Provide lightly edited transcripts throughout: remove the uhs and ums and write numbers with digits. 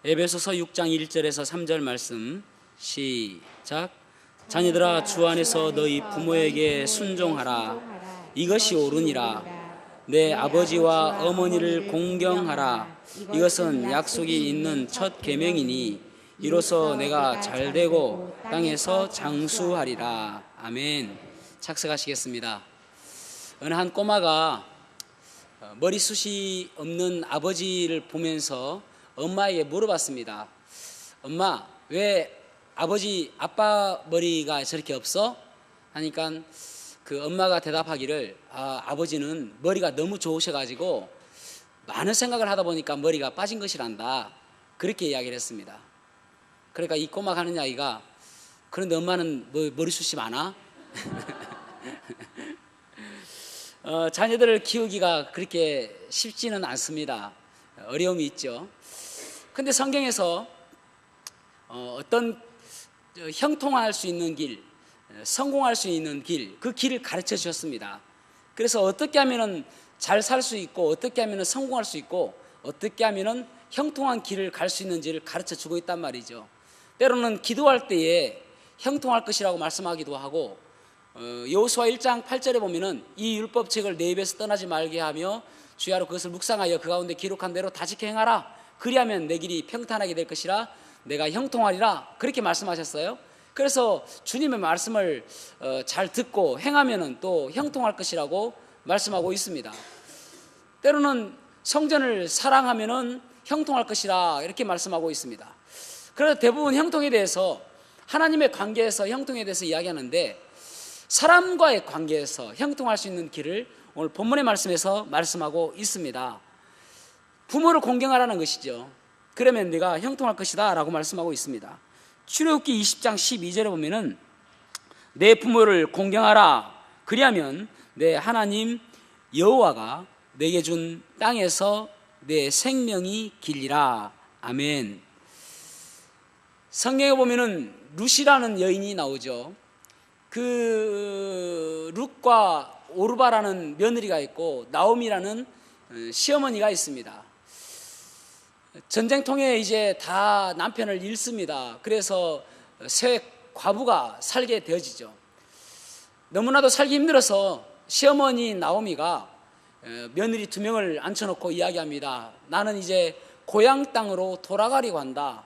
에베소서 6장 1절에서 3절 말씀 시작. 자녀들아, 주 안에서 너희 부모에게 순종하라. 이것이 옳으니라. 내 아버지와 어머니를 공경하라. 이것은 약속이 있는 첫 계명이니 이로써 내가 잘되고 땅에서 장수하리라. 아멘. 착석하시겠습니다. 어느 한 꼬마가 머리숱이 없는 아버지를 보면서 엄마에게 물어봤습니다. 엄마, 왜 아빠 머리가 저렇게 없어? 하니까 그 엄마가 대답하기를 아버지는 머리가 너무 좋으셔가지고 많은 생각을 하다 보니까 머리가 빠진 것이란다. 그렇게 이야기를 했습니다. 그러니까 이 꼬마가 하는 이야기가, 그런데 엄마는 머리숱이 많아? 자녀들을 키우기가 그렇게 쉽지는 않습니다. 어려움이 있죠. 근데 성경에서 어떤 형통할 수 있는 길, 성공할 수 있는 길, 그 길을 가르쳐 주셨습니다. 그래서 어떻게 하면 잘 살 수 있고, 어떻게 하면 성공할 수 있고, 어떻게 하면 형통한 길을 갈 수 있는지를 가르쳐 주고 있단 말이죠. 때로는 기도할 때에 형통할 것이라고 말씀하기도 하고, 여호수아 1장 8절에 보면은 이 율법책을 내 입에서 떠나지 말게 하며 주야로 그것을 묵상하여 그 가운데 기록한 대로 다 지켜 행하라. 그리하면 내 길이 평탄하게 될 것이라. 내가 형통하리라. 그렇게 말씀하셨어요. 그래서 주님의 말씀을 잘 듣고 행하면은 또 형통할 것이라고 말씀하고 있습니다. 때로는 성전을 사랑하면은 형통할 것이라 이렇게 말씀하고 있습니다. 그래서 대부분 형통에 대해서, 하나님의 관계에서 형통에 대해서 이야기하는데, 사람과의 관계에서 형통할 수 있는 길을 오늘 본문의 말씀에서 말씀하고 있습니다. 부모를 공경하라는 것이죠. 그러면 네가 형통할 것이다 라고 말씀하고 있습니다. 출애굽기 20장 12절에 보면은 내 부모를 공경하라. 그리하면 내 하나님 여호와가 내게 준 땅에서 내 생명이 길리라. 아멘. 성경에 보면은 룻이라는 여인이 나오죠. 그 룻과 오르바라는 며느리가 있고 나오미라는 시어머니가 있습니다. 전쟁통에 이제 다 남편을 잃습니다. 그래서 새 과부가 살게 되어지죠. 너무나도 살기 힘들어서 시어머니 나오미가 며느리 2명을 앉혀놓고 이야기합니다. 나는 이제 고향 땅으로 돌아가려고 한다.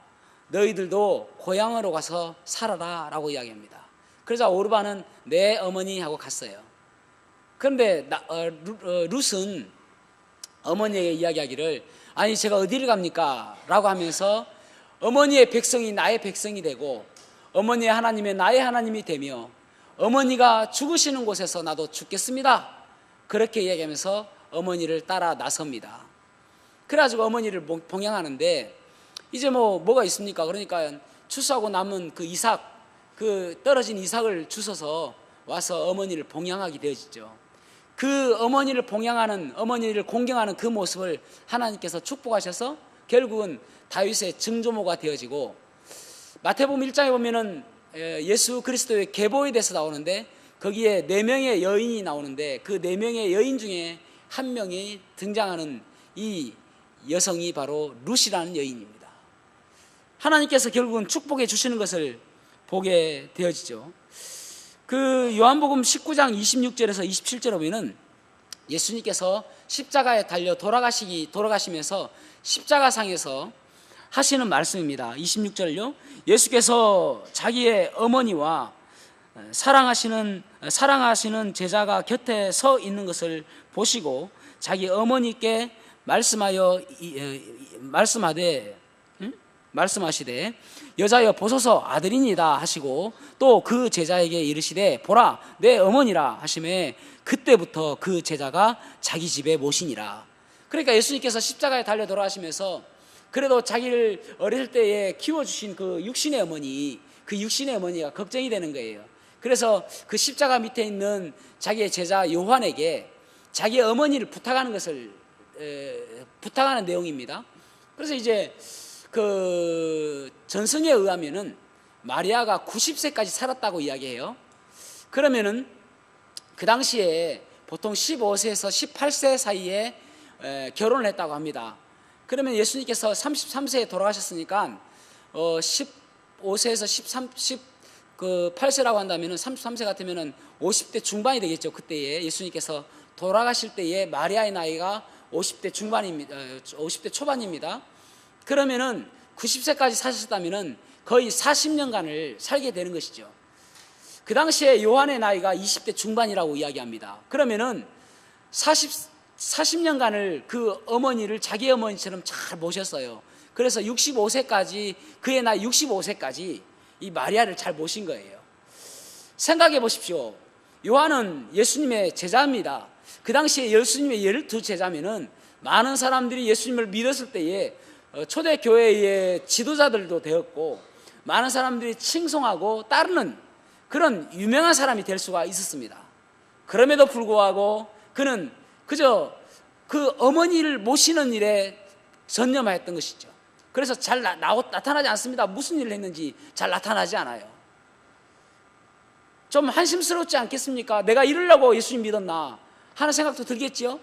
너희들도 고향으로 가서 살아라 라고 이야기합니다. 그러자 오르바는 내 어머니 하고 갔어요. 그런데 룻은 어머니에게 이야기하기를, 아니 제가 어디를 갑니까? 라고 하면서 어머니의 백성이 나의 백성이 되고 어머니의 하나님이 나의 하나님이 되며 어머니가 죽으시는 곳에서 나도 죽겠습니다. 그렇게 이야기하면서 어머니를 따라 나섭니다. 그래가지고 어머니를 봉양하는데, 이제 뭐가 있습니까? 그러니까 추수하고 남은 그 이삭, 그 떨어진 이삭을 주워서 와서 어머니를 봉양하게 되어지죠. 그 어머니를 봉양하는, 어머니를 공경하는 그 모습을 하나님께서 축복하셔서 결국은 다윗의 증조모가 되어지고, 마태복음 1장에 보면은 예수 그리스도의 계보에 대해서 나오는데 거기에 4명의 여인이 나오는데 그 4명의 여인 중에 한 명이 등장하는 이 여성이 바로 룻이라는 여인입니다. 하나님께서 결국은 축복해 주시는 것을 보게 되어지죠. 그 요한복음 19장 26절에서 27절에 보면은 예수님께서 십자가에 달려 돌아가시면서 십자가상에서 하시는 말씀입니다. 26절요. 예수께서 자기의 어머니와 사랑하시는 제자가 곁에 서 있는 것을 보시고 자기 어머니께 말씀하시되 여자여 보소서 아들이니이다 하시고 또 그 제자에게 이르시되 보라 내 어머니라 하시매 그때부터 그 제자가 자기 집에 모시니라. 그러니까 예수님께서 십자가에 달려 돌아가시면서 그래도 자기를 어릴 때에 키워주신 그 육신의 어머니가 걱정이 되는 거예요. 그래서 그 십자가 밑에 있는 자기의 제자 요한에게 자기 어머니를 부탁하는 내용입니다. 그래서 이제 그 전승에 의하면은 마리아가 90세까지 살았다고 이야기해요. 그러면은 그 당시에 보통 15세에서 18세 사이에 결혼을 했다고 합니다. 그러면 예수님께서 33세에 돌아가셨으니까 15세에서 8세라고 한다면 33세 같으면 50대 중반이 되겠죠. 그때에 예수님께서 돌아가실 때에 마리아의 나이가 50대 중반입니다. 50대 초반입니다. 그러면은 90세까지 사셨다면은 거의 40년간을 살게 되는 것이죠. 그 당시에 요한의 나이가 20대 중반이라고 이야기합니다. 그러면은 40년간을 그 어머니를 자기 어머니처럼 잘 모셨어요. 그래서 65세까지, 그의 나이 65세까지 이 마리아를 잘 모신 거예요. 생각해 보십시오. 요한은 예수님의 제자입니다. 그 당시에 예수님의 12제자면은 많은 사람들이 예수님을 믿었을 때에 초대교회의 지도자들도 되었고 많은 사람들이 칭송하고 따르는 그런 유명한 사람이 될 수가 있었습니다. 그럼에도 불구하고 그는 그저 그 어머니를 모시는 일에 전념하였던 것이죠. 그래서 잘 나타나지 않습니다. 무슨 일을 했는지 잘 나타나지 않아요. 좀 한심스럽지 않겠습니까? 내가 이러려고 예수님 믿었나 하는 생각도 들겠지요.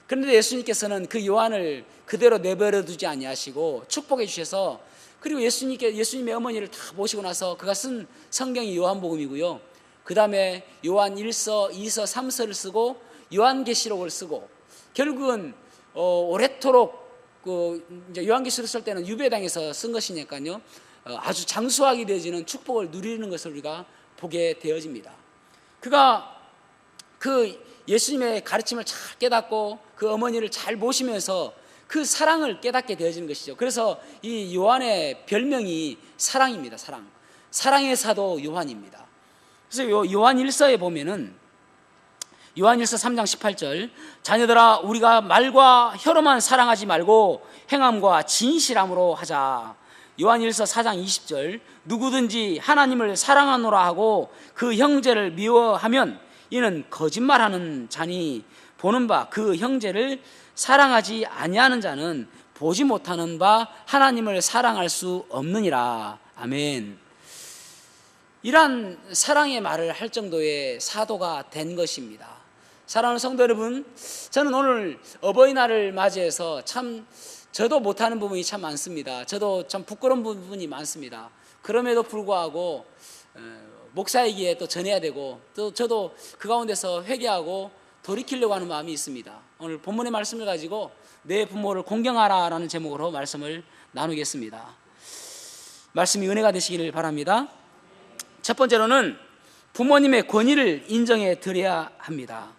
그런데 예수님께서는 그 요한을 그대로 내버려 두지 아니하시고 축복해 주셔서, 그리고 예수님의 어머니를 다 모시고 나서 그가 쓴 성경이 요한복음이고요. 그 다음에 요한 1서, 2서, 3서를 쓰고 요한계시록을 쓰고, 결국은 오래도록 이제 요한계시록 쓸 때는 유배당에서 쓴 것이니까요. 아주 장수하게 되어지는 축복을 누리는 것을 우리가 보게 되어집니다. 그가 그 예수님의 가르침을 잘 깨닫고 그 어머니를 잘 모시면서 그 사랑을 깨닫게 되어지는 것이죠. 그래서 이 요한의 별명이 사랑입니다. 사랑의 사도 요한입니다. 그래서 요한 1서에 보면은 요한 1서 3장 18절, 자녀들아 우리가 말과 혀로만 사랑하지 말고 행함과 진실함으로 하자. 요한 1서 4장 20절, 누구든지 하나님을 사랑하노라 하고 그 형제를 미워하면 이는 거짓말하는 자니 보는 바 그 형제를 사랑하지 아니하는 자는 보지 못하는 바 하나님을 사랑할 수 없느니라. 아멘. 이러한 사랑의 말을 할 정도의 사도가 된 것입니다. 사랑하는 성도 여러분, 저는 오늘 어버이날을 맞이해서 참 저도 못하는 부분이 참 많습니다. 저도 참 부끄러운 부분이 많습니다. 그럼에도 불구하고 목사이기에 또 전해야 되고, 또 저도 그 가운데서 회개하고 돌이키려고 하는 마음이 있습니다. 오늘 본문의 말씀을 가지고 내 부모를 공경하라 라는 제목으로 말씀을 나누겠습니다. 말씀이 은혜가 되시기를 바랍니다. 첫 번째로는 부모님의 권위를 인정해 드려야 합니다.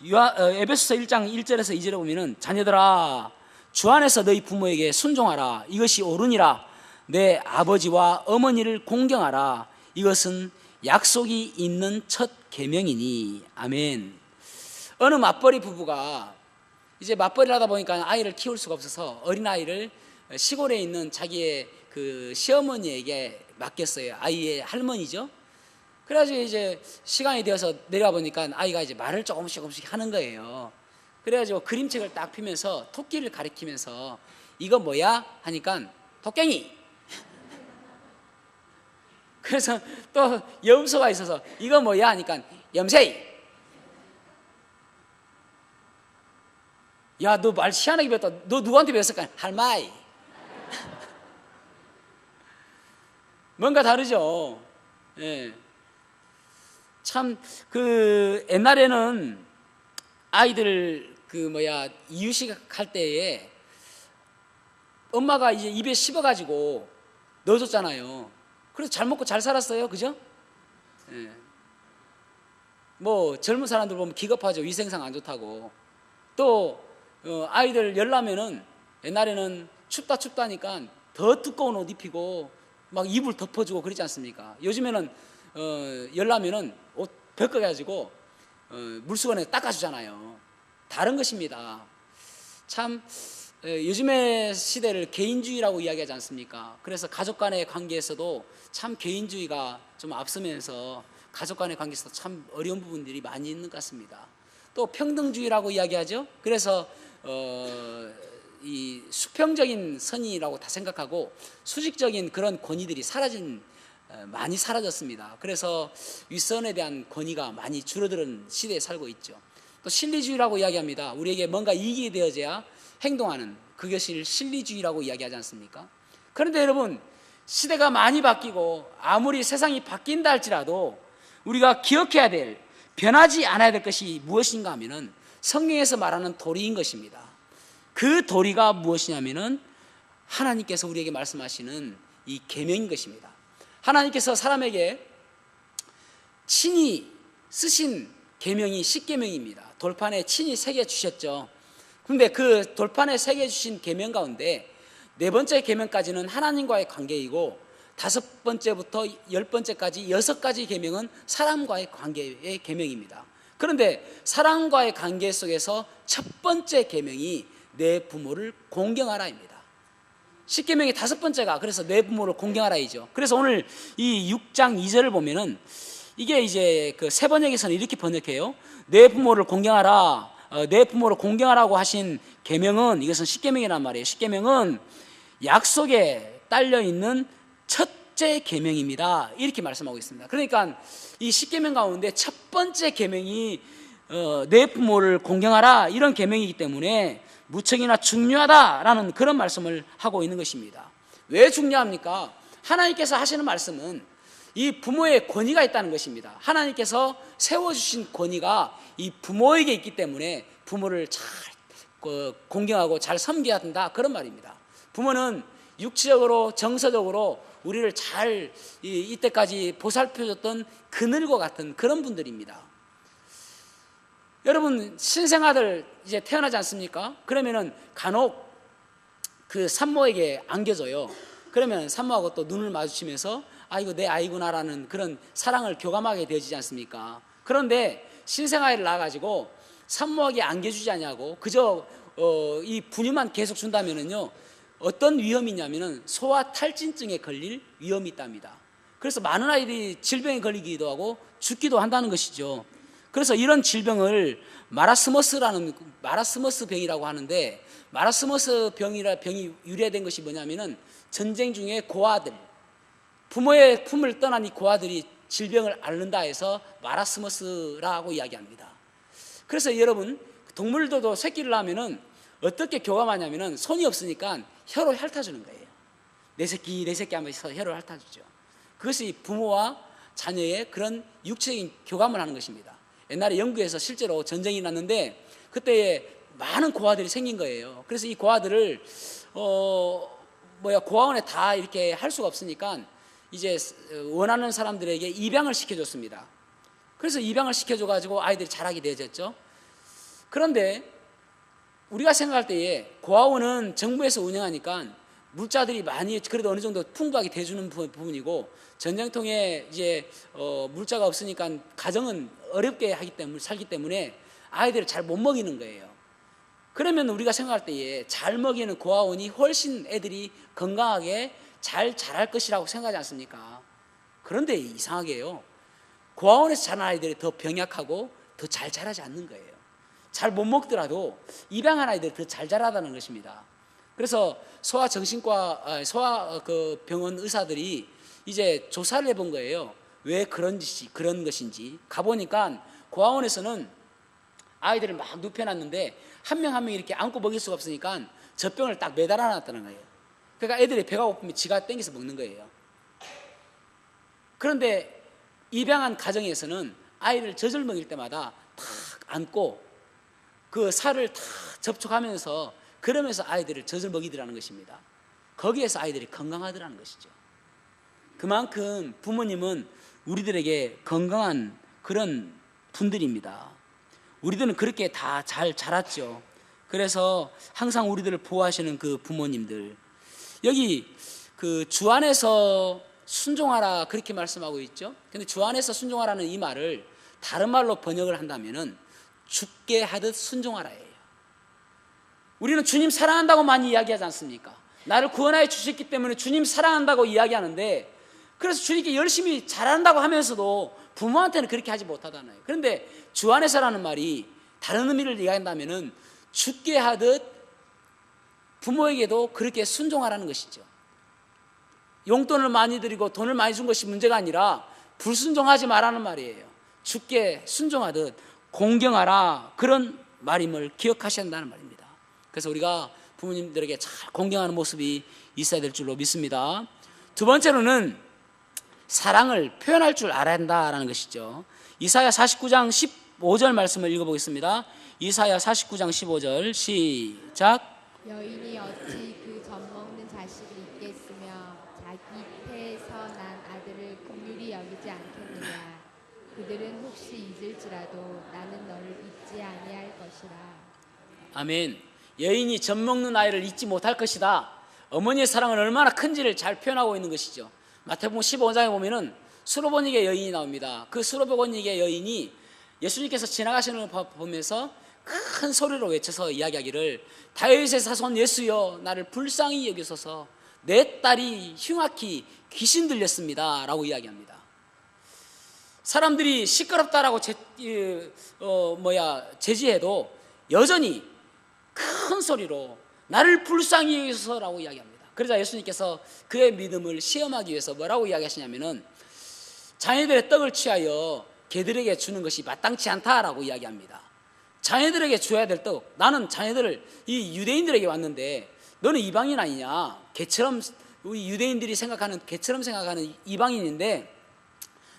에베소서 1장 1절에서 2절에 보면은, 자녀들아 주 안에서 너희 부모에게 순종하라. 이것이 옳으니라. 내 아버지와 어머니를 공경하라. 이것은 약속이 있는 첫 계명이니. 아멘. 어느 맞벌이 부부가 이제 맞벌이를 하다 보니까 아이를 키울 수가 없어서 어린아이를 시골에 있는 자기의 그 시어머니에게 맡겼어요. 아이의 할머니죠. 그래가지고 이제 시간이 되어서 내려와 보니까 아이가 이제 말을 조금씩 하는 거예요. 그래가지고 그림책을 딱 펴면서 토끼를 가리키면서 이거 뭐야? 하니까 토깽이. 그래서 또 염소가 있어서 이거 뭐야? 하니까 염새이. 야, 너 말 희한하게 배웠다. 너 누구한테 배웠을까? 할마이. 뭔가 다르죠. 예. 참 그 옛날에는 아이들 이유식 할 때에 엄마가 이제 입에 씹어가지고 넣어줬잖아요. 그래서 잘 먹고 잘 살았어요, 그죠? 예. 뭐 젊은 사람들 보면 기겁하죠. 위생상 안 좋다고. 또 아이들 열나면은 옛날에는 춥다니까 더 두꺼운 옷 입히고 막 이불 덮어주고 그러지 않습니까? 요즘에는 열나면은 옷 벗겨가지고 물수건에 닦아주잖아요. 다른 것입니다. 참 요즘의 시대를 개인주의라고 이야기하지 않습니까? 그래서 가족 간의 관계에서도 참 개인주의가 좀 앞서면서 가족 간의 관계에서도 참 어려운 부분들이 많이 있는 것 같습니다. 또 평등주의라고 이야기하죠. 그래서 이 수평적인 선의라고 다 생각하고 수직적인 그런 권위들이 많이 사라졌습니다. 그래서 윗선에 대한 권위가 많이 줄어드는 시대에 살고 있죠. 또 실리주의라고 이야기합니다. 우리에게 뭔가 이익이 되어져야 행동하는 그것을 실리주의라고 이야기하지 않습니까? 그런데 여러분, 시대가 많이 바뀌고 아무리 세상이 바뀐다 할지라도 우리가 기억해야 될, 변하지 않아야 될 것이 무엇인가 하면은 성경에서 말하는 도리인 것입니다. 그 도리가 무엇이냐면은 하나님께서 우리에게 말씀하시는 이 계명인 것입니다. 하나님께서 사람에게 친히 쓰신 계명이 십계명입니다. 돌판에 친히 새겨 주셨죠. 그런데 그 돌판에 새겨 주신 계명 가운데 네 번째 계명까지는 하나님과의 관계이고, 다섯 번째부터 열 번째까지 여섯 가지 계명은 사람과의 관계의 계명입니다. 그런데 사람과의 관계 속에서 첫 번째 계명이 내 부모를 공경하라입니다. 십계명의 다섯 번째가 그래서 내 부모를 공경하라이죠. 그래서 오늘 이 6장 2절을 보면은 이게 이제 그 세 번역에서는 이렇게 번역해요. 내 부모를 공경하라. 내 부모를 공경하라고 하신 계명은, 이것은 십계명이란 말이에요. 십계명은 약속에 딸려 있는 첫째 계명입니다. 이렇게 말씀하고 있습니다. 그러니까 이 십계명 가운데 첫 번째 계명이 내 부모를 공경하라, 이런 계명이기 때문에 무척이나 중요하다라는 그런 말씀을 하고 있는 것입니다. 왜 중요합니까? 하나님께서 하시는 말씀은 이 부모의 권위가 있다는 것입니다. 하나님께서 세워주신 권위가 이 부모에게 있기 때문에 부모를 잘 공경하고 잘 섬겨야 한다, 그런 말입니다. 부모는 육체적으로 정서적으로 우리를 잘 이때까지 보살펴줬던 그늘과 같은 그런 분들입니다. 여러분, 신생아들 이제 태어나지 않습니까? 그러면은 간혹 그 산모에게 안겨줘요. 그러면 산모하고 또 눈을 마주치면서 아, 이거 내 아이구나라는 그런 사랑을 교감하게 되어지지 않습니까? 그런데 신생아를 낳아가지고 산모에게 안겨주지 않냐고 그저 이 분유만 계속 준다면은요, 어떤 위험이 있냐면은 소아 탈진증에 걸릴 위험이 있답니다. 그래서 많은 아이들이 질병에 걸리기도 하고 죽기도 한다는 것이죠. 그래서 이런 질병을 마라스머스 병이라고 하는데, 마라스머스 병이 유래된 것이 뭐냐면은 전쟁 중에 고아들, 부모의 품을 떠난 이 고아들이 질병을 앓는다 해서 마라스머스라고 이야기합니다. 그래서 여러분, 동물들도 새끼를 낳으면은 어떻게 교감하냐면은 손이 없으니까 혀로 핥아주는 거예요. 내 새끼 하면서 혀로 핥아주죠. 그것이 부모와 자녀의 그런 육체적인 교감을 하는 것입니다. 옛날에 영국에서 실제로 전쟁이 났는데 그때 많은 고아들이 생긴 거예요. 그래서 이 고아들을 고아원에 다 이렇게 할 수가 없으니까 이제 원하는 사람들에게 입양을 시켜줬습니다. 그래서 입양을 시켜줘가지고 아이들이 자라게 되어졌죠. 그런데 우리가 생각할 때에 고아원은 정부에서 운영하니까 물자들이 많이 그래도 어느 정도 풍부하게 대주는 부분이고, 전쟁통에 이제 물자가 없으니까 가정은 어렵게 살기 때문에 아이들을 잘 못 먹이는 거예요. 그러면 우리가 생각할 때에 잘 먹이는 고아원이 훨씬 애들이 건강하게 잘 자랄 것이라고 생각하지 않습니까? 그런데 이상하게요, 고아원에서 자란 아이들이 더 병약하고 더 잘 자라지 않는 거예요. 잘 못 먹더라도 입양한 아이들이 더 잘 자라다는 것입니다. 그래서 소아 병원 의사들이 이제 조사를 해본 거예요. 왜 그런 것인지. 가보니까 고아원에서는 아이들을 막 눕혀놨는데 한 명 한 명 이렇게 안고 먹일 수가 없으니까 젖병을 딱 매달아 놨다는 거예요. 그러니까 애들이 배가 고프면 지가 땡겨서 먹는 거예요. 그런데 입양한 가정에서는 아이를 젖을 먹일 때마다 탁 안고 그 살을 다 접촉하면서 그러면서 아이들을 젖을 먹이더라는 것입니다. 거기에서 아이들이 건강하더라는 것이죠. 그만큼 부모님은 우리들에게 건강한 그런 분들입니다. 우리들은 그렇게 다 잘 자랐죠. 그래서 항상 우리들을 보호하시는 그 부모님들, 여기 그 주 안에서 순종하라 그렇게 말씀하고 있죠. 근데 주 안에서 순종하라는 이 말을 다른 말로 번역을 한다면은 죽게 하듯 순종하라예요. 우리는 주님 사랑한다고 많이 이야기하지 않습니까? 나를 구원하여 주셨기 때문에 주님 사랑한다고 이야기하는데, 그래서 주님께 열심히 잘한다고 하면서도 부모한테는 그렇게 하지 못하잖아요. 그런데 주 안에서라는 말이 다른 의미를 이야기한다면은 죽게 하듯 부모에게도 그렇게 순종하라는 것이죠. 용돈을 많이 드리고 돈을 많이 준 것이 문제가 아니라 불순종하지 말라는 말이에요. 죽게 순종하듯 공경하라, 그런 말임을 기억하셔야 한다는 말입니다. 그래서 우리가 부모님들에게 잘 공경하는 모습이 있어야 될 줄로 믿습니다. 두 번째로는 사랑을 표현할 줄 알아야 한다라는 것이죠. 이사야 49장 15절 말씀을 읽어보겠습니다. 이사야 49장 15절 시작. 여인이 어찌 그 젖먹는 자식을 잊겠으며 자기 태에서 난 아들을 긍휼히 여기지 않겠느냐. 그들은 혹시 잊을지라도 나는 너를 잊지 아니할 것이라. 아멘. 여인이 젖먹는 아이를 잊지 못할 것이다. 어머니의 사랑은 얼마나 큰지를 잘 표현하고 있는 것이죠. 마태복음 15장에 보면은 수로보니게 여인이 나옵니다. 그 수로보니게 여인이 예수님께서 지나가시는 걸 보면서 큰 소리로 외쳐서 이야기하기를 다윗의 자손 예수여 나를 불쌍히 여기소서 내 딸이 흉악히 귀신 들렸습니다 라고 이야기합니다. 사람들이 시끄럽다라고 제지해도 여전히 큰 소리로 나를 불쌍히 여기소서라고 이야기합니다. 그러자 예수님께서 그의 믿음을 시험하기 위해서 뭐라고 이야기하시냐면은 자녀들의 떡을 취하여 개들에게 주는 것이 마땅치 않다라고 이야기합니다. 자녀들에게 줘야 될 떡, 나는 자녀들을 이 유대인들에게 왔는데 너는 이방인 아니냐, 개처럼 우리 유대인들이 생각하는 개처럼 생각하는 이방인인데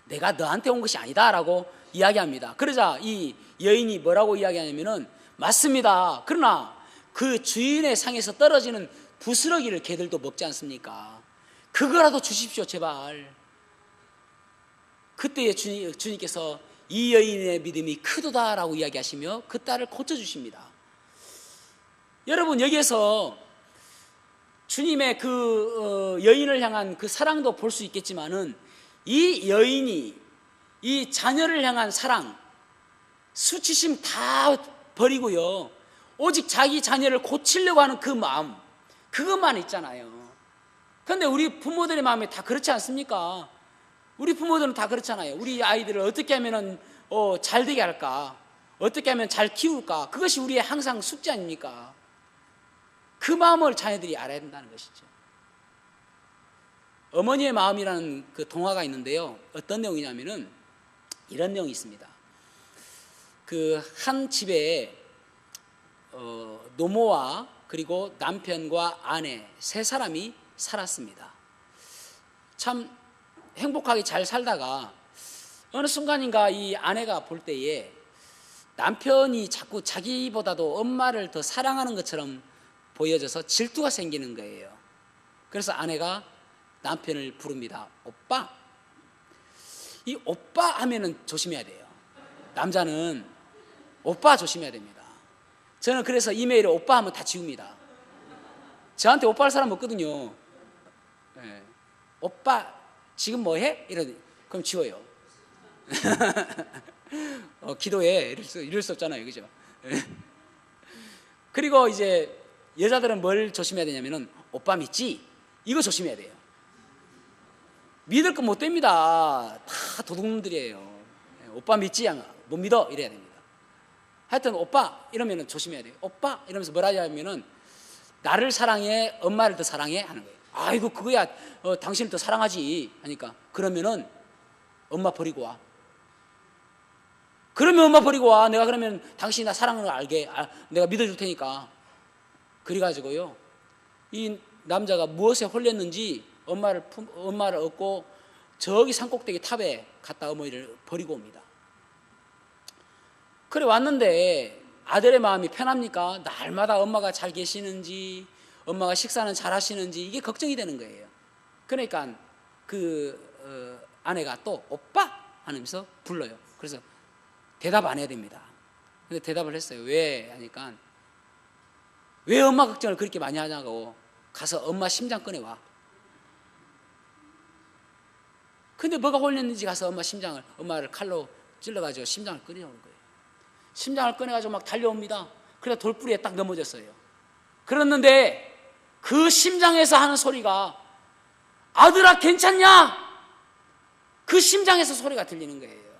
내가 너한테 온 것이 아니다라고 이야기합니다. 그러자 이 여인이 뭐라고 이야기하냐면은 맞습니다. 그러나 그 주인의 상에서 떨어지는 부스러기를 개들도 먹지 않습니까? 그거라도 주십시오 제발. 그때에 주님께서 이 여인의 믿음이 크도다라고 이야기하시며 그 딸을 고쳐주십니다. 여러분 여기에서 주님의 그 여인을 향한 그 사랑도 볼 수 있겠지만은 이 여인이 이 자녀를 향한 사랑, 수치심 다 버리고요 오직 자기 자녀를 고치려고 하는 그 마음, 그것만 있잖아요. 그런데 우리 부모들의 마음이 다 그렇지 않습니까? 우리 부모들은 다 그렇잖아요. 우리 아이들을 어떻게 하면 잘 되게 할까, 어떻게 하면 잘 키울까, 그것이 우리의 항상 숙제 아닙니까? 그 마음을 자녀들이 알아야 된다는 것이죠. 어머니의 마음이라는 그 동화가 있는데요, 어떤 내용이냐면은 이런 내용이 있습니다. 그 한 집에 노모와 그리고 남편과 아내 세 사람이 살았습니다. 참 행복하게 잘 살다가 어느 순간인가 이 아내가 볼 때에 남편이 자꾸 자기보다도 엄마를 더 사랑하는 것처럼 보여져서 질투가 생기는 거예요. 그래서 아내가 남편을 부릅니다. 오빠. 이 오빠 하면은 조심해야 돼요. 남자는 오빠 조심해야 됩니다. 저는 그래서 이메일에 오빠 하면 다 지웁니다. 저한테 오빠 할 사람 없거든요. 네. 오빠 지금 뭐해? 그럼 지워요. 기도해. 이럴 수 없잖아요. 그죠? 그리고 이제 여자들은 뭘 조심해야 되냐면은 오빠 믿지? 이거 조심해야 돼요. 믿을 거 못 됩니다. 다 도둑놈들이에요. 오빠 믿지? 못 믿어? 이래야 됩니다. 하여튼 오빠 이러면은 조심해야 돼요. 오빠 이러면서 뭐라 하냐면은 나를 사랑해, 엄마를 더 사랑해 하는 거예요. 아이고 그거야 당신을 더 사랑하지 하니까 그러면은 엄마 버리고 와. 그러면 엄마 버리고 와. 내가 그러면 당신이 나 사랑하는 걸 알게 내가 믿어줄 테니까. 그래가지고요 이 남자가 무엇에 홀렸는지 엄마를 얻고 저기 산꼭대기 탑에 갔다 어머니를 버리고 옵니다. 그래 왔는데 아들의 마음이 편합니까? 날마다 엄마가 잘 계시는지, 엄마가 식사는 잘 하시는지 이게 걱정이 되는 거예요. 그러니까 아내가 또 오빠 하면서 불러요. 그래서 대답 안 해야 됩니다. 근데 대답을 했어요. 왜? 하니까 왜 엄마 걱정을 그렇게 많이 하냐고, 가서 엄마 심장 꺼내와. 근데 뭐가 홀렸는지 가서 엄마를 칼로 찔러가지고 심장을 꺼내오는 거예요. 심장을 꺼내가지고 막 달려옵니다. 그래서 돌부리에 딱 넘어졌어요. 그랬는데 그 심장에서 하는 소리가 아들아 괜찮냐? 그 심장에서 소리가 들리는 거예요.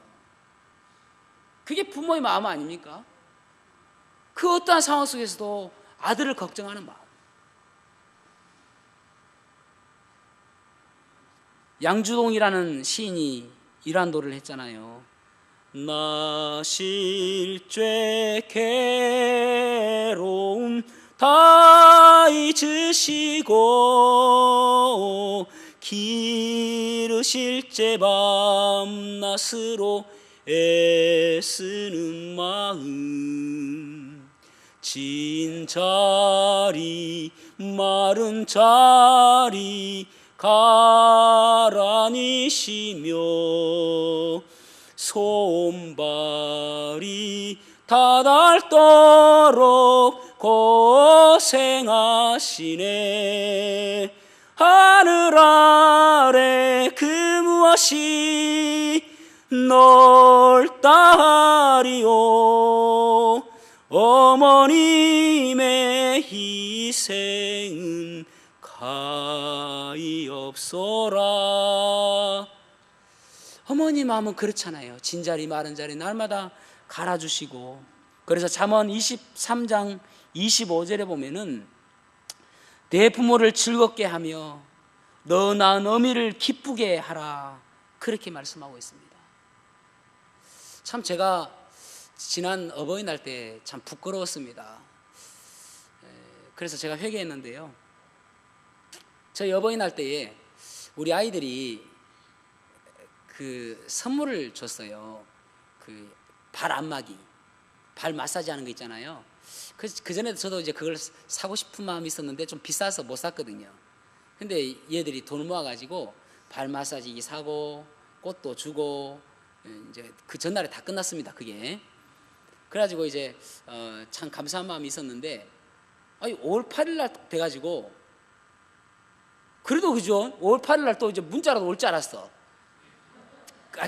그게 부모의 마음 아닙니까? 그 어떠한 상황 속에서도 아들을 걱정하는 마음. 양주동이라는 시인이 이러한 노래를 했잖아요. 나 실죄 괴로움 다 잊으시고 기르실 제 밤낮으로 애쓰는 마음 진 자리 마른 자리 가라니시며 손발이 다 닳도록 고생하시네 하늘 아래 그 무엇이 넓다 하리요 어머님의 희생은 가엾어라. 어머니 마음은 그렇잖아요. 진자리 마른 자리 날마다 갈아주시고. 그래서 잠언 23장 25절에 보면은 내 부모를 즐겁게 하며 너 낳은 어미를 기쁘게 하라 그렇게 말씀하고 있습니다. 참 제가 지난 어버이날 때 참 부끄러웠습니다. 그래서 제가 회개했는데요, 저희 어버이날 때에 우리 아이들이 그 선물을 줬어요. 그 발 안마기, 발 마사지 하는 거 있잖아요. 그 전에도 저도 이제 그걸 사고 싶은 마음이 있었는데 좀 비싸서 못 샀거든요. 근데 얘들이 돈을 모아가지고 발 마사지기 사고 꽃도 주고 이제 그 전날에 다 끝났습니다. 그게. 그래가지고 이제 참 감사한 마음이 있었는데 5월 8일 날 돼가지고 그래도 그죠? 5월 8일 날 또 이제 문자라도 올 줄 알았어.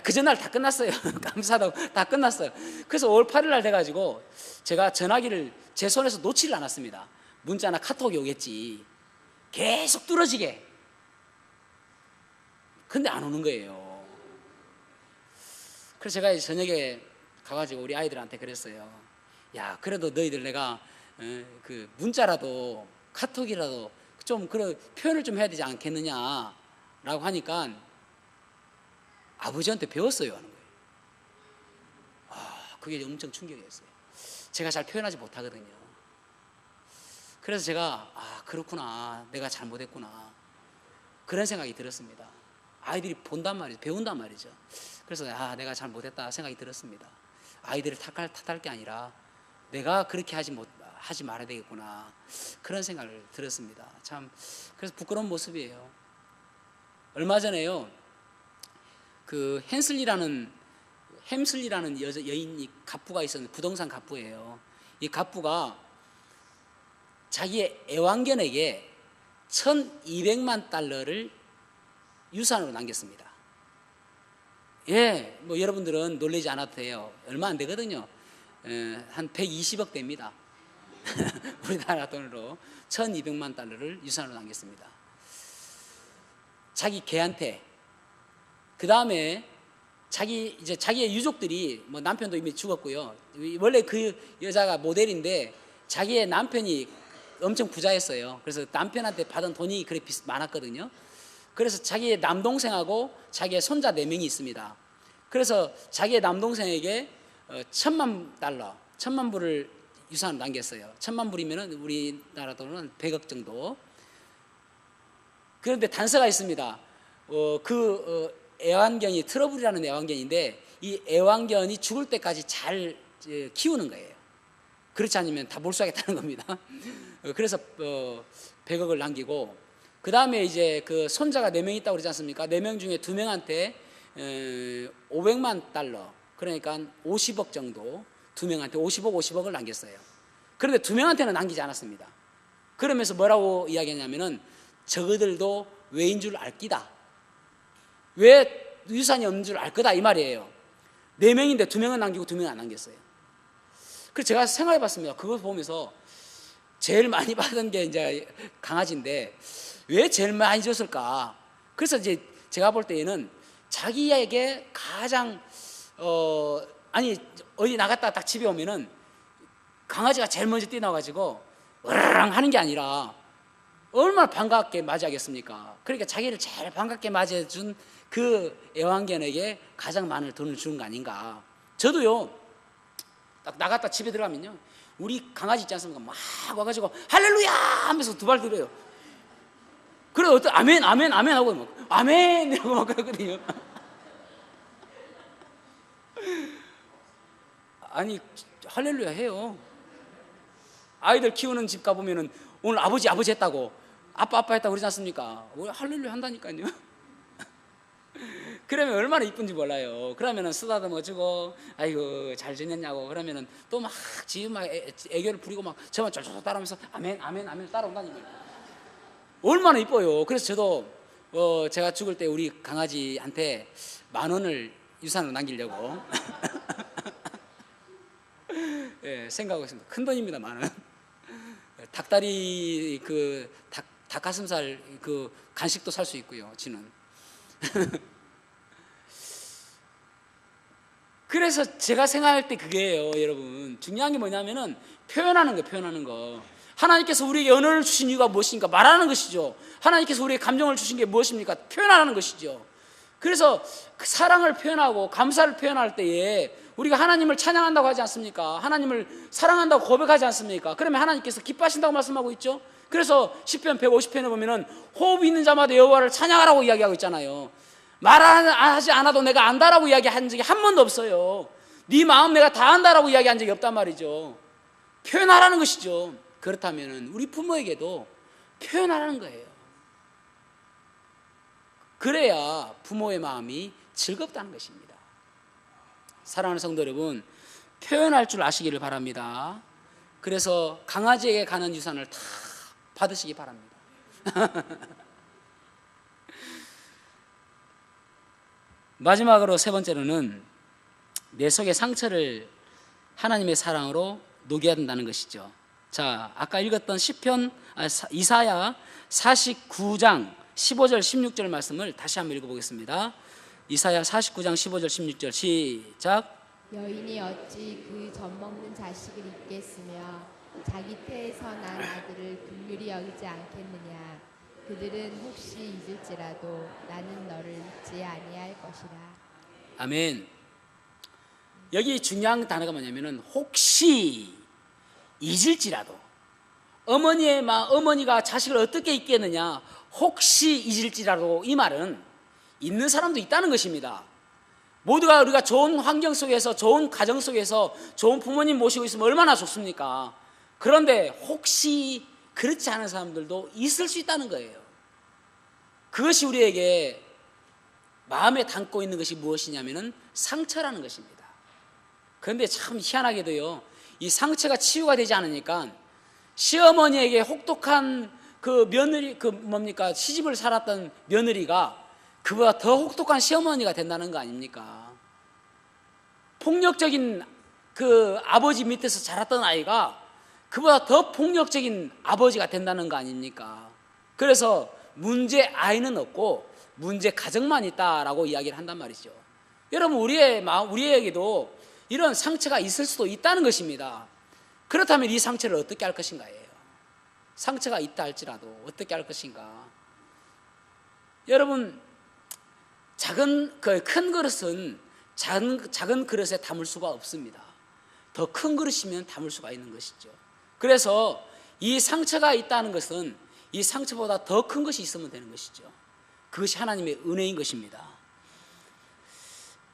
그 전날 다 끝났어요. 감사하다고 다 끝났어요. 그래서 5월 8일 날 돼가지고 제가 전화기를 제 손에서 놓지를 않았습니다. 문자나 카톡이 오겠지. 계속 뚫어지게. 근데 안 오는 거예요. 그래서 제가 저녁에 가가지고 우리 아이들한테 그랬어요. 야, 그래도 너희들 내가 그 문자라도 카톡이라도 좀 그런 표현을 좀 해야 되지 않겠느냐라고 하니까 아버지한테 배웠어요 하는 거예요. 그게 엄청 충격이었어요. 제가 잘 표현하지 못하거든요. 그래서 제가 그렇구나, 내가 잘못했구나 그런 생각이 들었습니다. 아이들이 본단 말이죠, 배운단 말이죠. 그래서 내가 잘못했다 생각이 들었습니다. 아이들을 탓할 게 아니라 내가 그렇게 하지 말아야 되겠구나 그런 생각을 들었습니다. 참 그래서 부끄러운 모습이에요. 얼마 전에요, 그 햄슬리라는 여인이 갑부가 있었는데 부동산 갑부예요. 이 갑부가 자기의 애완견에게 1,200만 달러를 유산으로 남겼습니다. 예, 뭐 여러분들은 놀라지 않아도 돼요. 얼마 안 되거든요. 한 120억 됩니다. 우리나라 돈으로 1,200만 달러를 유산으로 남겼습니다. 자기 개한테. 그 다음에 자기의 유족들이, 뭐 남편도 이미 죽었고요. 원래 그 여자가 모델인데 자기의 남편이 엄청 부자였어요. 그래서 남편한테 받은 돈이 그렇게 많았거든요. 그래서 자기의 남동생하고 자기의 손자 4명이 있습니다. 그래서 자기의 남동생에게 1,000만 달러, 1,000만 불을 유산으로 남겼어요. 1,000만 불이면 우리나라 돈은 100억 정도. 그런데 단서가 있습니다. 애완견이 트러블이라는 애완견인데 이 애완견이 죽을 때까지 잘 키우는 거예요. 그렇지 않으면 다 몰수하겠다는 겁니다. 그래서 100억을 남기고, 그 다음에 이제 그 손자가 4명 있다고 그러지 않습니까? 4명 중에 2명한테 500만 달러, 그러니까 50억 정도, 2명한테 50억을 남겼어요. 그런데 2명한테는 남기지 않았습니다. 그러면서 뭐라고 이야기했냐면은 저그들도 왜인 줄 알 끼다. 왜 유산이 없는 줄 알 거다 이 말이에요. 4명인데 2명은 남기고 2명은 안 남겼어요. 그래서 제가 생각해 봤습니다. 그걸 보면서 제일 많이 받은 게 이제 강아지인데 왜 제일 많이 줬을까? 그래서 이제 제가 볼 때에는 자기에게 가장 어디 나갔다 딱 집에 오면은 강아지가 제일 먼저 뛰어나와가지고 으르렁 하는 게 아니라 얼마나 반갑게 맞이하겠습니까? 그러니까 자기를 제일 반갑게 맞이해준 그 애완견에게 가장 많은 돈을 주는 거 아닌가. 저도요, 딱 나갔다 집에 들어가면요, 우리 강아지 있지 않습니까? 막 와가지고 할렐루야 하면서 두 발 들어요. 그래 어떤 아멘 아멘 아멘 하고 막 아멘 하고 막 그러거든요. 아니 할렐루야 해요. 아이들 키우는 집 가보면은 오늘 아버지 했다고 아빠 했다고 그러지 않습니까? 왜 할렐루야 한다니까요. 그러면 얼마나 이쁜지 몰라요. 그러면은 쓰다듬어주고 아이고 잘 지냈냐고 그러면은 또 막 지금 막 애교를 부리고 막 저만 쫄쫄 따라하면서 아멘 아멘 아멘 따라온다니까요. 얼마나 이뻐요. 그래서 저도 제가 죽을 때 우리 강아지한테 10,000원을 유산으로 남기려고 예, 생각하고 있습니다. 큰 돈입니다, 10,000원. 닭다리 닭가슴살 간식도 살 수 있고요. 지는. 그래서 제가 생각할 때 그게요, 여러분. 중요한 게 뭐냐면은 표현하는 거. 하나님께서 우리에게 언어를 주신 이유가 무엇입니까? 말하는 것이죠. 하나님께서 우리에게 감정을 주신 게 무엇입니까? 표현하는 것이죠. 그래서 그 사랑을 표현하고 감사를 표현할 때에 우리가 하나님을 찬양한다고 하지 않습니까? 하나님을 사랑한다고 고백하지 않습니까? 그러면 하나님께서 기뻐하신다고 말씀하고 있죠. 그래서 시편 150편에 보면은 호흡이 있는 자마다 여호와를 찬양하라고 이야기하고 있잖아요. 말하지 않아도 내가 안다라고 이야기한 적이 한 번도 없어요. 네 마음 내가 다 안다라고 이야기한 적이 없단 말이죠. 표현하라는 것이죠. 그렇다면 우리 부모에게도 표현하라는 거예요. 그래야 부모의 마음이 즐겁다는 것입니다. 사랑하는 성도 여러분, 표현할 줄 아시기를 바랍니다. 그래서 강아지에게 가는 유산을 다 받으시기 바랍니다. 마지막으로 세 번째로는 내 속의 상처를 하나님의 사랑으로 녹여야 된다는 것이죠. 자, 아까 읽었던 이사야 49장 15절 16절 말씀을 다시 한번 읽어보겠습니다. 이사야 49장 15절 16절 시작. 여인이 어찌 그 젖먹는 자식을 잊겠으며 자기 태에서 난 아들을 긍휼히 여기지 않겠느냐. 그들은 혹시 잊을지라도 나는 너를 잊지 아니할 것이라. 아멘. 여기 중요한 단어가 뭐냐면은 혹시 잊을지라도. 어머니가 자식을 어떻게 잊겠느냐. 혹시 잊을지라도. 이 말은 잊는 사람도 있다는 것입니다. 모두가 우리가 좋은 환경 속에서 좋은 가정 속에서 좋은 부모님 모시고 있으면 얼마나 좋습니까? 그런데 혹시 그렇지 않은 사람들도 있을 수 있다는 거예요. 그것이 우리에게 마음에 담고 있는 것이 무엇이냐면은 상처라는 것입니다. 그런데 참 희한하게도요, 이 상처가 치유가 되지 않으니까 시어머니에게 혹독한 그 며느리, 시집을 살았던 며느리가 그보다 더 혹독한 시어머니가 된다는 거 아닙니까? 폭력적인 그 아버지 밑에서 자랐던 아이가 그보다 더 폭력적인 아버지가 된다는 거 아닙니까? 그래서 문제 아이는 없고 문제 가정만 있다라고 이야기를 한단 말이죠. 여러분, 우리에게도 이런 상처가 있을 수도 있다는 것입니다. 그렇다면 이 상처를 어떻게 할 것인가예요. 상처가 있다 할지라도 어떻게 할 것인가. 여러분, 큰 그릇은 작은 그릇에 담을 수가 없습니다. 더 큰 그릇이면 담을 수가 있는 것이죠. 그래서 이 상처가 있다는 것은 이 상처보다 더 큰 것이 있으면 되는 것이죠. 그것이 하나님의 은혜인 것입니다.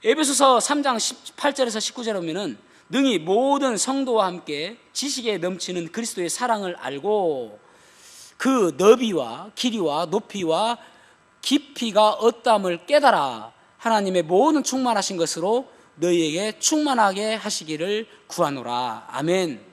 에베소서 3장 18절에서 19절에 보면은 능히 모든 성도와 함께 지식에 넘치는 그리스도의 사랑을 알고 그 너비와 길이와 높이와 깊이가 어떠함을 깨달아 하나님의 모든 충만하신 것으로 너희에게 충만하게 하시기를 구하노라. 아멘.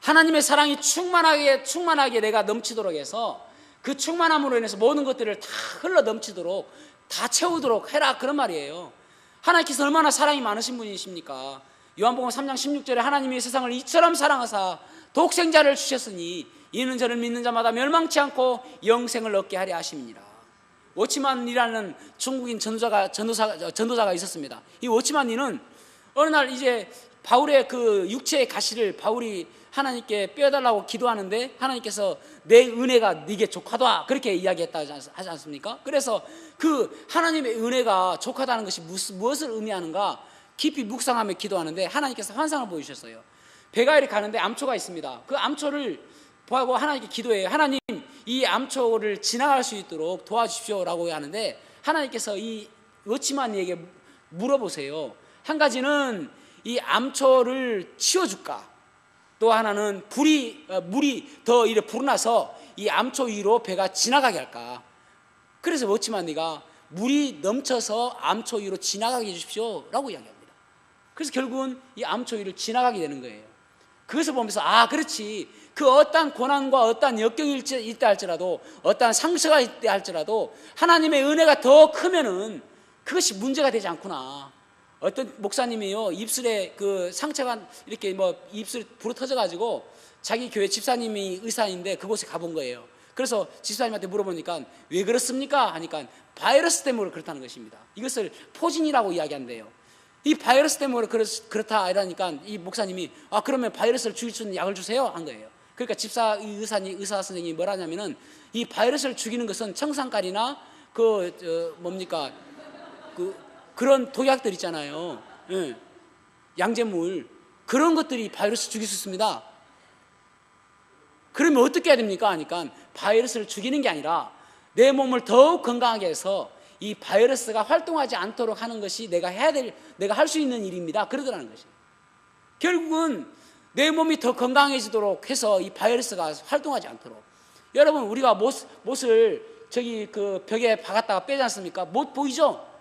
하나님의 사랑이 충만하게 내가 넘치도록 해서 그 충만함으로 인해서 모든 것들을 다 흘러 넘치도록 다 채우도록 해라, 그런 말이에요. 하나님께서 얼마나 사랑이 많으신 분이십니까? 요한복음 3장 16절에 하나님이 세상을 이처럼 사랑하사 독생자를 주셨으니 이는 저를 믿는 자마다 멸망치 않고 영생을 얻게 하려 하심이니라. 워치만이라는 중국인 전도자가 있었습니다. 이 워치만이는 어느 날 이제 바울의 그 육체의 가시를 바울이 하나님께 빼달라고 기도하는데 하나님께서 내 은혜가 네게 족하다 그렇게 이야기했다 하지 않습니까? 그래서 그 하나님의 은혜가 족하다는 것이 무엇을 의미하는가 깊이 묵상하며 기도하는데 하나님께서 환상을 보여주셨어요. 배가 이렇게 가는데 암초가 있습니다. 그 암초를 보고 하나님께 기도해요. 하나님, 이 암초를 지나갈 수 있도록 도와주십시오라고 하는데, 하나님께서 이 워치만에게 물어보세요. 한 가지는 이 암초를 치워줄까? 또 하나는 물이 더 이렇게 불어나서 이 암초 위로 배가 지나가게 할까? 그래서 워치만이가 물이 넘쳐서 암초 위로 지나가게 해주십시오라고 이야기합니다. 그래서 결국은 이 암초 위를 지나가게 되는 거예요. 그것을 보면서 그렇지, 그 어떠한 고난과 어떠한 역경이 있다 할지라도, 어떠한 상처가 있다 할지라도 하나님의 은혜가 더 크면은 그것이 문제가 되지 않구나. 어떤 목사님이요, 입술에 그 상처가 이렇게 입술이 불어 터져가지고 자기 교회 집사님이 의사인데 그곳에 가본 거예요. 그래서 집사님한테 물어보니까 왜 그렇습니까? 하니까 바이러스 때문에 그렇다는 것입니다. 이것을 포진이라고 이야기한대요. 이 바이러스 때문에 그렇다 이러니까 이 목사님이 그러면 바이러스를 죽일 수 있는 약을 주세요 한 거예요. 그러니까 의사 선생님이 뭐라냐면은 이 바이러스를 죽이는 것은 청산가리나 그런 독약들 있잖아요. 예. 양잿물, 그런 것들이 바이러스 죽일 수 있습니다. 그러면 어떻게 해야 됩니까? 하니까 바이러스를 죽이는 게 아니라 내 몸을 더욱 건강하게 해서 이 바이러스가 활동하지 않도록 하는 것이 내가 할 수 있는 일입니다. 그러더라는 것이. 결국은 내 몸이 더 건강해지도록 해서 이 바이러스가 활동하지 않도록. 여러분, 우리가 못을 저기 그 벽에 박았다가 빼지 않습니까? 못 보이죠?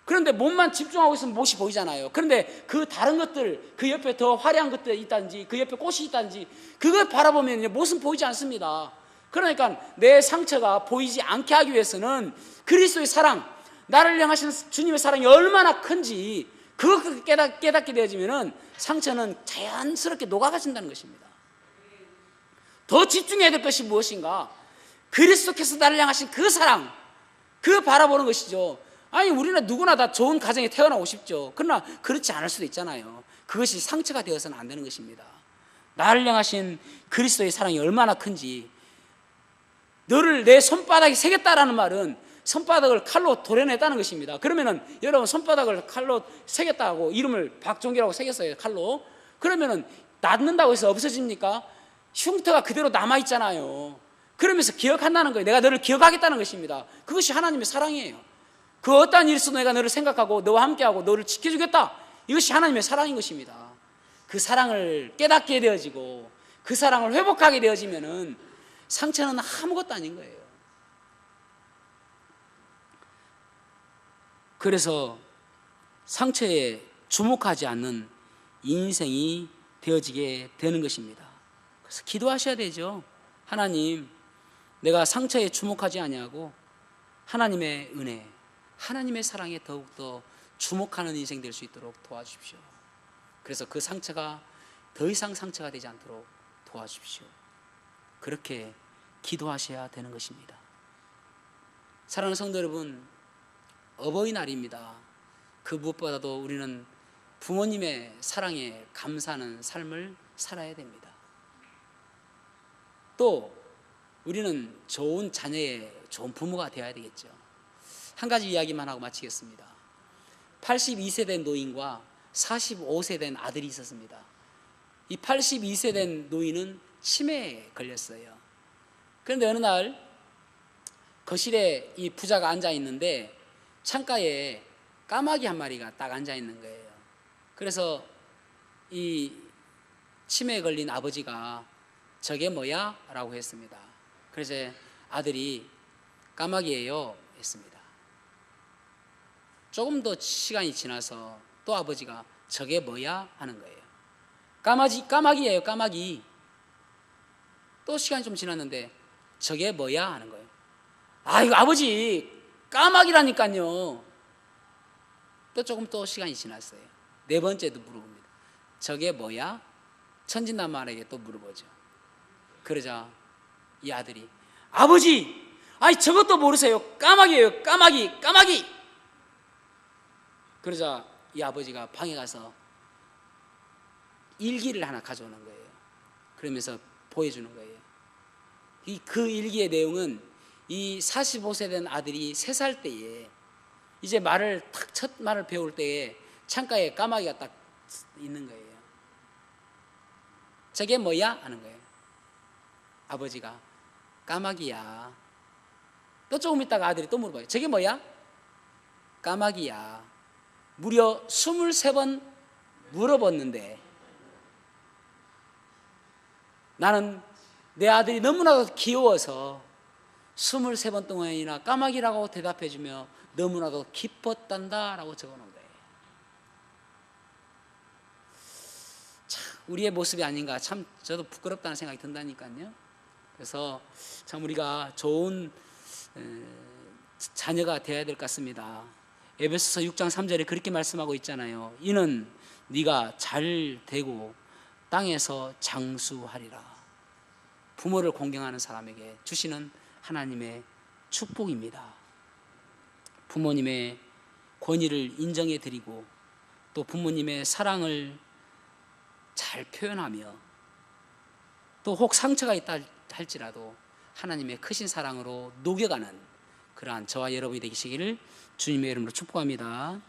그런데 몸만 집중하고 있으면 못이 보이잖아요. 그런데 그 다른 것들, 그 옆에 더 화려한 것들이 있다든지, 그 옆에 꽃이 있다든지, 그걸 바라보면 못은 보이지 않습니다. 그러니까 내 상처가 보이지 않게 하기 위해서는 그리스도의 사랑, 나를 향하신 주님의 사랑이 얼마나 큰지 그걸 깨닫게 되어지면은 상처는 자연스럽게 녹아가신다는 것입니다. 더 집중해야 될 것이 무엇인가? 그리스도께서 나를 향하신 그 사랑, 그 바라보는 것이죠. 아니, 우리는 누구나 다 좋은 가정에 태어나고 싶죠. 그러나 그렇지 않을 수도 있잖아요. 그것이 상처가 되어서는 안 되는 것입니다. 나를 향하신 그리스도의 사랑이 얼마나 큰지, 너를 내 손바닥에 새겼다라는 말은 손바닥을 칼로 도려냈다는 것입니다. 그러면은 여러분, 손바닥을 칼로 새겼다고 이름을 박종기라고 새겼어요, 칼로. 그러면은 낫는다고 해서 없어집니까? 흉터가 그대로 남아있잖아요. 그러면서 기억한다는 거예요. 내가 너를 기억하겠다는 것입니다. 그것이 하나님의 사랑이에요. 그 어떠한 일에서도 내가 너를 생각하고 너와 함께하고 너를 지켜주겠다. 이것이 하나님의 사랑인 것입니다. 그 사랑을 깨닫게 되어지고 그 사랑을 회복하게 되어지면은 상처는 아무것도 아닌 거예요. 그래서 상처에 주목하지 않는 인생이 되어지게 되는 것입니다. 그래서 기도하셔야 되죠. 하나님, 내가 상처에 주목하지 아니하고 하나님의 은혜, 하나님의 사랑에 더욱더 주목하는 인생 될 수 있도록 도와주십시오. 그래서 그 상처가 더 이상 상처가 되지 않도록 도와주십시오. 그렇게 기도하셔야 되는 것입니다. 사랑하는 성도 여러분, 어버이날입니다. 그 무엇보다도 우리는 부모님의 사랑에 감사하는 삶을 살아야 됩니다. 또 우리는 좋은 자녀의 좋은 부모가 되어야 되겠죠. 한 가지 이야기만 하고 마치겠습니다. 82세 된 노인과 45세 된 아들이 있었습니다. 이 82세 된 노인은 치매에 걸렸어요. 그런데 어느 날 거실에 이 부자가 앉아 있는데 창가에 까마귀 한 마리가 딱 앉아 있는 거예요. 그래서 이 치매에 걸린 아버지가 저게 뭐야? 라고 했습니다. 그래서 아들이 까마귀예요 했습니다. 조금 더 시간이 지나서 또 아버지가 저게 뭐야? 하는 거예요. 까마귀예요, 까마귀. 또 시간이 좀 지났는데 저게 뭐야? 하는 거예요. 이거 아버지, 까마귀라니까요. 또 시간이 지났어요. 네 번째도 물어봅니다. 저게 뭐야? 천진난만하게 또 물어보죠. 그러자 이 아들이, 아버지, 저것도 모르세요. 까마귀예요, 까마귀, 까마귀. 그러자 이 아버지가 방에 가서 일기를 하나 가져오는 거예요. 그러면서 보여주는 거예요. 그 일기의 내용은 이 45세 된 아들이 3살 때에 이제 첫 말을 배울 때에 창가에 까마귀가 딱 있는 거예요. 저게 뭐야? 하는 거예요. 아버지가 까마귀야. 또 조금 있다가 아들이 또 물어봐요. 저게 뭐야? 까마귀야. 무려 23번 물어봤는데 나는 내 아들이 너무나도 귀여워서 23번 동안이나 까마귀라고 대답해주며 너무나도 기뻤단다 라고 적어놓은 거예요. 참 우리의 모습이 아닌가, 참 저도 부끄럽다는 생각이 든다니까요. 그래서 참 우리가 좋은 자녀가 되어야 될 것 같습니다. 에베소서 6장 3절에 그렇게 말씀하고 있잖아요. 이는 네가 잘 되고 땅에서 장수하리라. 부모를 공경하는 사람에게 주시는 하나님의 축복입니다. 부모님의 권위를 인정해 드리고 또 부모님의 사랑을 잘 표현하며 또 혹 상처가 있다 할지라도 하나님의 크신 사랑으로 녹여가는 그러한 저와 여러분이 되시기를 주님의 이름으로 축복합니다.